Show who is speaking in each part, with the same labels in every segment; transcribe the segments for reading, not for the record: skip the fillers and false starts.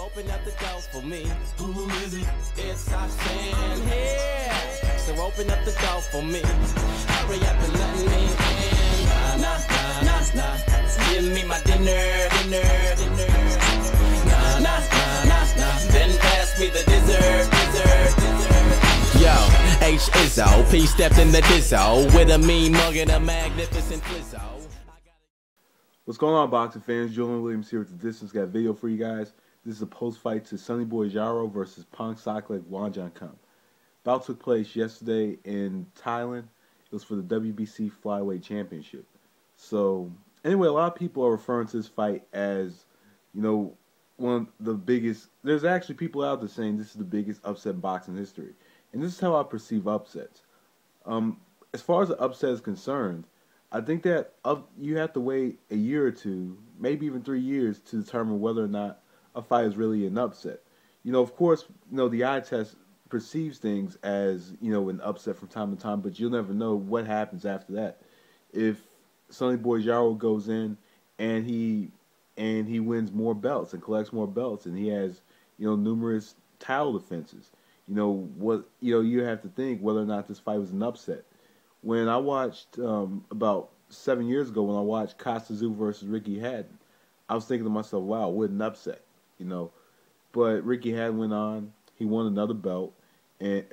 Speaker 1: open up the door for me. Who is it? It's our fan here. So open up the door for me. Hurry up and let me in. Nah, nah, nah, nah. Give me my dinner. Nah, nah, nah, nah, nah. Then pass me the dessert. Yo, H Izzo, P stepped in the Dizzo with a mean mug and a magnificent flizzo.
Speaker 2: What's going on, boxing fans? Julian Williams here with The Distance. Got a video for you guys. This is a post-fight to Sonny Jaro versus Pongsaklek Wonjongkam. Bout took place yesterday in Thailand. It was for the WBC Flyweight Championship. So, anyway, a lot of people are referring to this fight as, you know, one of the biggest. There's actually people out there saying this is the biggest upset in boxing history. And this is how I perceive upsets. As far as the upset is concerned, I think that you have to wait a year or two, maybe even 3 years, to determine whether or not a fight is really an upset. You know, of course, you know, the eye test perceives things as, you know, an upset from time to time, but you'll never know what happens after that. If Sonny Jaro goes in and he wins more belts and collects more belts, and he has, you know, numerous title defenses, you have to think whether or not this fight was an upset. When I watched, about 7 years ago, when I watched Costa versus Ricky Hatton, I was thinking to myself, wow, what an upset, you know. But Ricky Hatton went on, he won another belt, and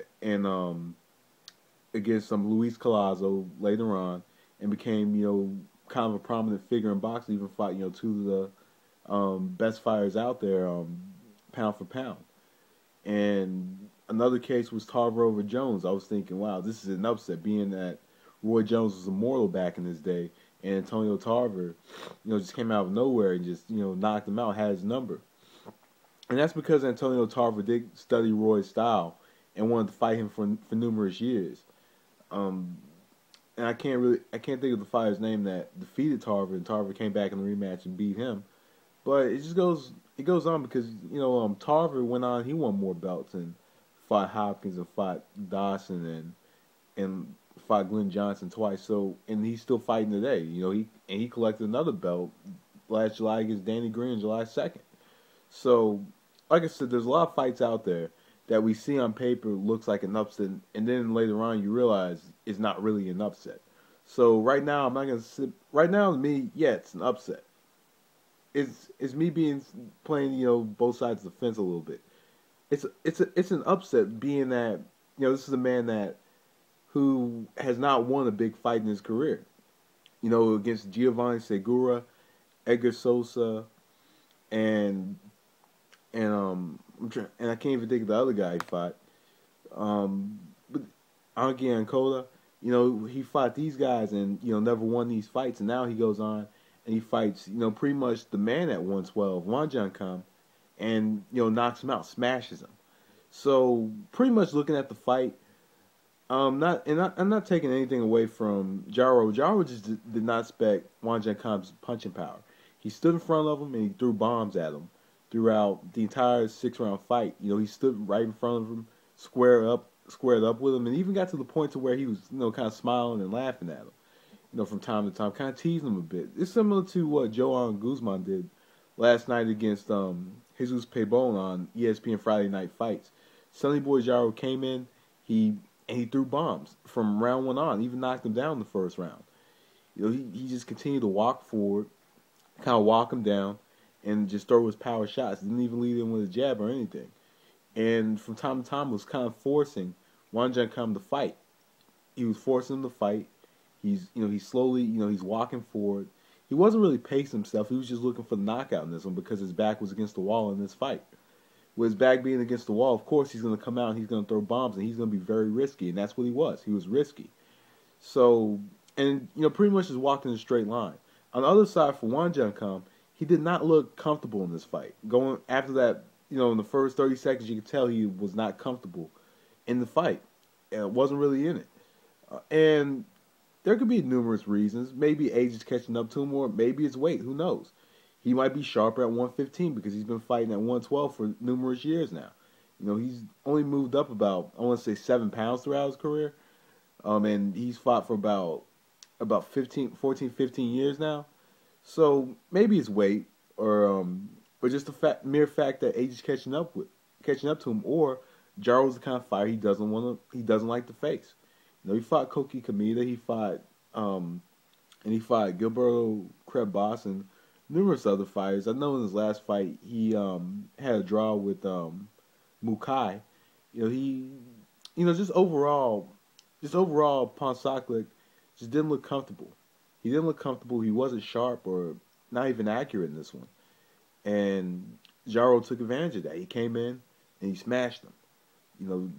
Speaker 2: against some Luis Collazo later on, and became, you know, kind of a prominent figure in boxing, even fought, you know, two of the best fighters out there, pound for pound. And another case was Tarver over Jones. I was thinking, wow, this is an upset, being that Roy Jones was immortal back in his day, and Antonio Tarver, you know, just came out of nowhere and just, you know, knocked him out, had his number. And that's because Antonio Tarver did study Roy's style and wanted to fight him for numerous years. And I can't think of the fighter's name that defeated Tarver, and Tarver came back in the rematch and beat him. But it goes on because, you know, Tarver went on, he won more belts and fought Hopkins and fought Dawson and fought Glenn Johnson twice. So, and he's still fighting today. You know, he collected another belt last July against Danny Green, July 2nd. So, like I said, there's a lot of fights out there that we see on paper looks like an upset, and then later on you realize it's not really an upset. So right now, I'm not gonna sit. Right now, to me, yeah, it's an upset. It's me playing, you know, both sides of the fence a little bit. It's an upset, being that, you know, this is a man who has not won a big fight in his career. You know, against Giovanni Segura, Edgar Sosa, and I can't even think of the other guy he fought. But Anki Ankoda, you know, he fought these guys and, you know, never won these fights, and now he goes on and he fights, you know, pretty much the man at 112, Wonjongkam, and, you know, knocks him out, smashes him. So pretty much looking at the fight, I'm not taking anything away from Jaro. Jaro just did not expect Wonjongkam's punching power. He stood in front of him and he threw bombs at him throughout the entire 6-round fight. You know, he stood right in front of him, squared up with him, and even got to the point to where he was, you know, kind of smiling and laughing at him, you know, from time to time, kind of teasing him a bit. It's similar to what Joan Guzman did last night against Jesus Pabon on ESPN Friday Night Fights. Sonny Jaro came in, he threw bombs from round 1 on, even knocked him down in the first round. You know, he just continued to walk forward, kind of walk him down, and just throw his power shots. Didn't even lead him with a jab or anything. And from time to time was kind of forcing Wonjongkam to fight. He was forcing him to fight. He's slowly, you know, he's walking forward. He wasn't really pacing himself. He was just looking for the knockout in this one because his back was against the wall in this fight. With his back being against the wall, of course he's going to come out and he's going to throw bombs, and he's going to be very risky, and that's what he was. He was risky. So, and, you know, pretty much just walked in a straight line. On the other side for Wonjongkam, he did not look comfortable in this fight. Going after that, you know, in the first 30 seconds, you could tell he was not comfortable in the fight. Wasn't really in it. And there could be numerous reasons. Maybe age is catching up to him, or maybe it's weight. Who knows? He might be sharper at 115 because he's been fighting at 112 for numerous years now. You know, he's only moved up about, I want to say, 7 pounds throughout his career. And he's fought for about 15 years now. So maybe it's weight, but or just the mere fact that age is catching up to him, or Jaro's the kind of fighter he doesn't like to face. You know, he fought Koki Kameda, he fought Gilberto Crebos and numerous other fighters. I know in his last fight he had a draw with Mukai. Just overall Pongsaklek just didn't look comfortable. He didn't look comfortable. He wasn't sharp or not even accurate in this one. And Jaro took advantage of that. He came in and he smashed him. You know,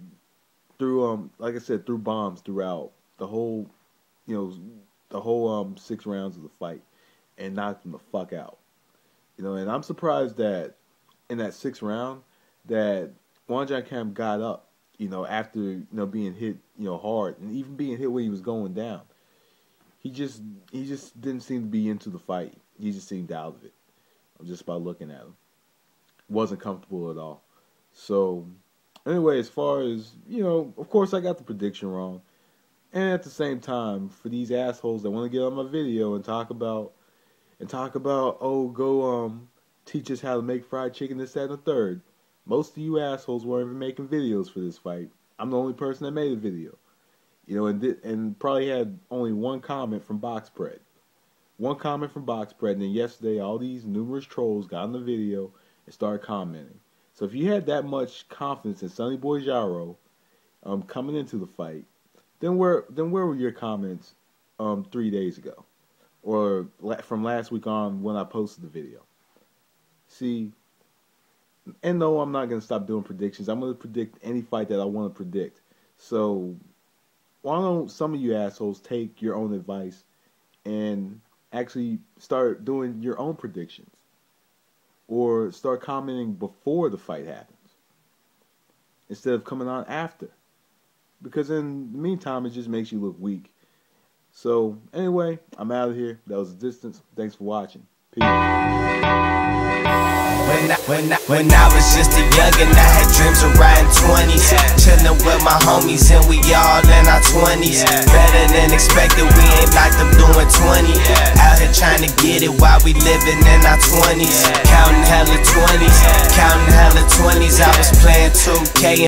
Speaker 2: through like I said, threw bombs throughout the whole 6 rounds of the fight and knocked him the fuck out. You know, and I'm surprised that in that 6th round that Wonjongkam got up, you know, after, being hit, hard, and even being hit when he was going down. He just didn't seem to be into the fight. He just seemed out of it. Just by looking at him. Wasn't comfortable at all. So, anyway, as far as, of course I got the prediction wrong. And at the same time, for these assholes that want to get on my video and talk about, oh, go teach us how to make fried chicken, this, that, and the third. Most of you assholes weren't even making videos for this fight. I'm the only person that made a video. And probably had only one comment from BoxPred. One comment from BoxPred, and then yesterday all these numerous trolls got on the video and started commenting. So if you had that much confidence in Sonny Boy Jaro coming into the fight, then where were your comments 3 days ago? Or from last week on when I posted the video? See, and no, I'm not going to stop doing predictions. I'm going to predict any fight that I want to predict. So why don't some of you assholes take your own advice and actually start doing your own predictions, or start commenting before the fight happens instead of coming on after, because in the meantime it just makes you look weak. So anyway, I'm out of here. That was The Distance. Thanks for watching. Peace.
Speaker 3: When I was just a youngin', I had dreams of riding 20s, chillin' with my homies and we all in our 20s. Better than expected, we ain't locked up doing 20. Out here trying to get it while we living in our 20s. Counting hella 20s, I was playing 2K.